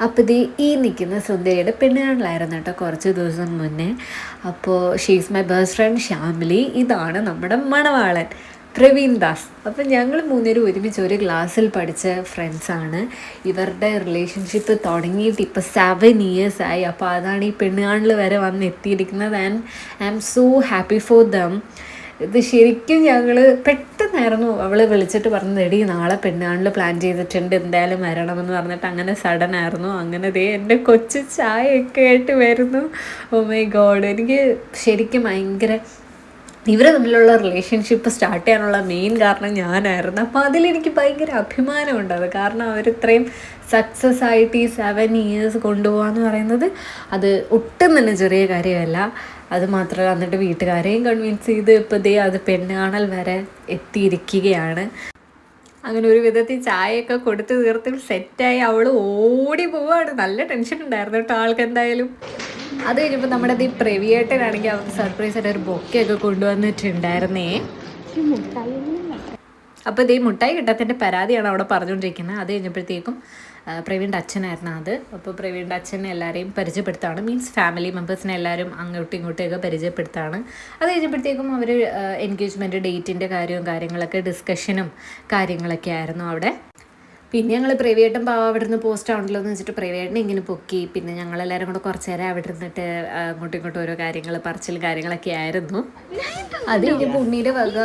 അപ്പോൾ ഈ നിൽക്കുന്ന സുന്ദരിയുടെ പെണ്ണുകാണലായിരുന്നു കേട്ടോ കുറച്ച് ദിവസം മുന്നേ. അപ്പോൾ she's my best friend Shyamili. ഇതാണ് നമ്മുടെ മണവാളൻ പ്രവീൺ ദാസ്. അപ്പം ഞങ്ങൾ മൂന്നുപേരും ഒരുമിച്ച് ഒരു ക്ലാസ്സിൽ പഠിച്ച ഫ്രണ്ട്സാണ്. ഇവരുടെ റിലേഷൻഷിപ്പ് തുടങ്ങിയിട്ട് ഇപ്പോൾ 7 years ആയി. അപ്പോൾ അതാണ് ഈ പെണ്ണുകാണൽ വരെ വന്ന് എത്തിയിരിക്കുന്നത്. And I am so happy for them. ഇത് ശരിക്കും ഞങ്ങൾ പെട്ടെന്നായിരുന്നു അവൾ വിളിച്ചിട്ട് പറഞ്ഞത്, എടി നാളെ പെണ്ണുകാണൽ പ്ലാൻ ചെയ്തിട്ടുണ്ട്, എന്തായാലും വരണമെന്ന് പറഞ്ഞിട്ട് അങ്ങനെ സഡൻ ആയിരുന്നു. അങ്ങനെ ദേ എൻ്റെ കൊച്ചു ചായയൊക്കെ ആയിട്ട് വരുന്നു. ഓ മൈ ഗോഡ്, എനിക്ക് ശരിക്കും ഭയങ്കര ഇവർ തമ്മിലുള്ള റിലേഷൻഷിപ്പ് സ്റ്റാർട്ട് ചെയ്യാനുള്ള മെയിൻ കാരണം ഞാനായിരുന്നു. അപ്പോൾ അതിലെനിക്ക് ഭയങ്കര അഭിമാനമുണ്ട്. അത് കാരണം അവരിത്രയും സക്സസ് ആയിട്ട് ഈ 7 years കൊണ്ടുപോകാന്ന് പറയുന്നത് അത് ഒട്ടും തന്നെ ചെറിയ കാര്യമല്ല. അത് മാത്രമല്ല, എന്നിട്ട് വീട്ടുകാരെയും കൺവിൻസ് ചെയ്ത് ഇപ്പോൾ ദേ അത് പെണ്ണുകാണൽ വരെ എത്തിയിരിക്കുകയാണ്. അങ്ങനെ ഒരു വിധത്തിൽ ചായയൊക്കെ കൊടുത്ത് തീർത്തും സെറ്റായി അവൾ ഓടി പോവാണ്. നല്ല ടെൻഷൻ ഉണ്ടായിരുന്നു കേട്ടോ ആൾക്ക് എന്തായാലും. അത് കഴിഞ്ഞപ്പോൾ നമ്മുടെ ഈ പ്രവിയേട്ടനാണെങ്കിൽ അവർക്ക് സർപ്രൈസ് ആയിട്ട് ഒരു ബൊക്കെയൊക്കെ കൊണ്ടുവന്നിട്ടുണ്ടായിരുന്നേ. അപ്പോൾ ഇതേ മുട്ടായി കിട്ടാത്തതിൻ്റെ പരാതിയാണ് അവിടെ പറഞ്ഞുകൊണ്ടിരിക്കുന്നത്. അത് കഴിഞ്ഞപ്പോഴത്തേക്കും പ്രവീണിൻ്റെ അച്ഛനായിരുന്നു അത്. അപ്പോൾ പ്രവീണിൻ്റെ അച്ഛനെ എല്ലാവരെയും പരിചയപ്പെടുത്താണ്, മീൻസ് ഫാമിലി മെമ്പേഴ്സിനെ എല്ലാവരും അങ്ങോട്ടും ഇങ്ങോട്ടുമൊക്കെ പരിചയപ്പെടുത്താണ്. അത് കഴിഞ്ഞപ്പോഴത്തേക്കും അവർ എൻഗേജ്മെൻറ്റ് ഡേറ്റിൻ്റെ കാര്യങ്ങളൊക്കെ ഡിസ്കഷനും കാര്യങ്ങളൊക്കെ ആയിരുന്നു അവിടെ. പിന്നെ ഞങ്ങൾ പ്രൈവേട്ടും അവിടെ നിന്ന് പോസ്റ്റ് ആണല്ലോ എന്ന് വെച്ചിട്ട് പ്രൈവേറ്റിനെ ഇങ്ങനെ പൊക്കി. പിന്നെ ഞങ്ങളെല്ലാവരും കൂടെ കുറച്ച് നേരം അവിടെ ഇരുന്നിട്ട് അങ്ങോട്ടും ഇങ്ങോട്ടും ഓരോ കാര്യങ്ങൾ പറച്ചിലും കാര്യങ്ങളൊക്കെ ആയിരുന്നു. അത് കഴിഞ്ഞപ്പോൾ ഉണ്ണിയുടെ വക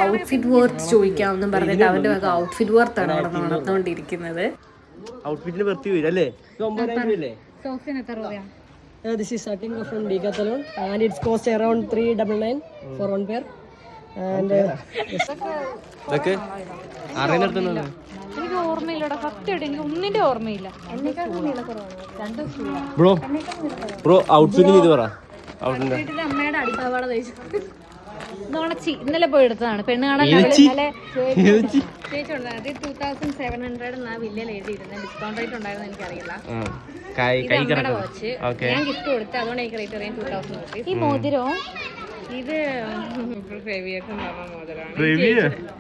ഔട്ട്ഫിറ്റ് വർത്ത് ചോദിക്കാമെന്നും പറഞ്ഞിട്ട് അവൻ്റെ വക ഔട്ട്ഫിറ്റ് വർത്താണ് അവിടെ നടന്നുകൊണ്ടിരിക്കുന്നത്. This is starting from Decathlon and it's cost around 399 for one pair. And എനിക്ക് ഓർമ്മയില്ലടാ, സത്യമായിട്ട് എനിക്ക് ഒന്നിന്റെ ഓർമ്മയില്ല. അമ്മയുടെ അടിപ്പാവാട തയ്ച്ചു നോണച്ചി ഇന്നലെ പോയി എടുത്തതാണ്. പെണ്ണ് കാണാൻ ചേച്ചി ഉണ്ടായിരുന്നു. 2700 എന്നാ വില്ലയിൽ എഴുതിയിരുന്നത്. ഡിസ്കൗണ്ട് റേറ്റ് ഉണ്ടായിരുന്നു എനിക്കറിയില്ല. അമ്മയുടെ വാച്ച് ഞാൻ ഗിഫ്റ്റ് കൊടുത്ത്, അതുകൊണ്ട് എനിക്ക് റേറ്റ് അറിയാൻ 2000 റുപ്പീസ്. ഈ മോതിരോ ഇത്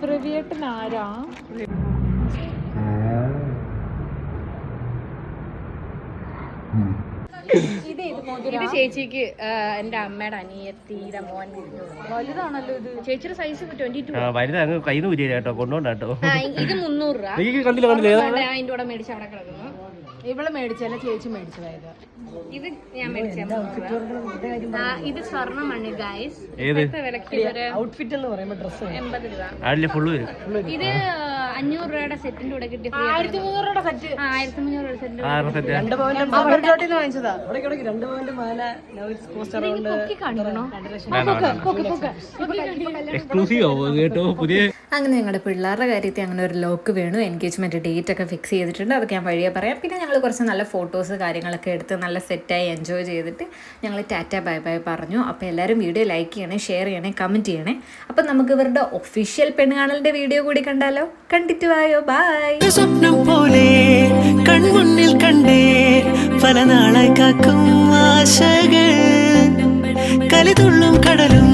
പ്രവിയേട്ടൻ ആരാ? ഇത് ചേച്ചിക്ക് എന്റെ അമ്മയുടെ അനിയത്തിയുടെ മോൻ. വലുതാണല്ലോ ഇത്. ചേച്ചിയുടെ സൈസ് 22. ഇത് 300 രൂപ. അതിന്റെ കൂടെ മേടിച്ച് അവിടെ കിടക്കുന്നു. ഇവള് മേടിച്ചല്ല, ചേച്ചി മേടിച്ചതായത്. ഇത് ഞാൻ മേടിച്ച ഇത് സ്വർണ്ണമണി ഗൈസ്. ഔട്ട്ഫിറ്റ് എന്ന് പറയുമ്പോൾ ഡ്രസ് 80 രൂപ. ഇത് 500 രൂപയുടെ സെറ്റിന്റെ കൂടെ കിട്ടി. 1300 രൂപയുടെ സെറ്റ്. 1300 രൂപയുടെ സെറ്റ്. 2 പവന്റെ വാങ്ങിച്ചതാ. 2 പവന്റെ മാല കോസ്റ്റ് അറൗണ്ട്. അങ്ങനെ ഞങ്ങളുടെ പിള്ളേരുടെ കാര്യത്തിൽ അങ്ങനെ ഒരു ലോക്ക് വേണു. എൻഗേജ്മെൻറ്റ് ഡേറ്റ് ഒക്കെ ഫിക്സ് ചെയ്തിട്ടുണ്ട്. അതൊക്കെ ഞാൻ വഴിയെ പറയാം. പിന്നെ ഞങ്ങൾ കുറച്ച് നല്ല ഫോട്ടോസ് കാര്യങ്ങളൊക്കെ എടുത്ത് നല്ല സെറ്റായി എൻജോയ് ചെയ്തിട്ട് ഞങ്ങൾ ടാറ്റ ബൈ ബൈ പറഞ്ഞു. അപ്പോൾ എല്ലാവരും വീഡിയോ ലൈക്ക് ചെയ്യണേ, ഷെയർ ചെയ്യണേ, കമൻറ്റ് ചെയ്യണേ. അപ്പം നമുക്ക് ഇവരുടെ ഒഫീഷ്യൽ പെണ്ണുകാണലിൻ്റെ വീഡിയോ കൂടി കണ്ടാലോ? കണ്ടിട്ട് വായോ. ബൈ. സ്വപ്നം പോലെ കൺമുന്നിൽ കണ്ടേ പല നാളായി കാക്കും ആശകൾ, കലിതുള്ളും കടലും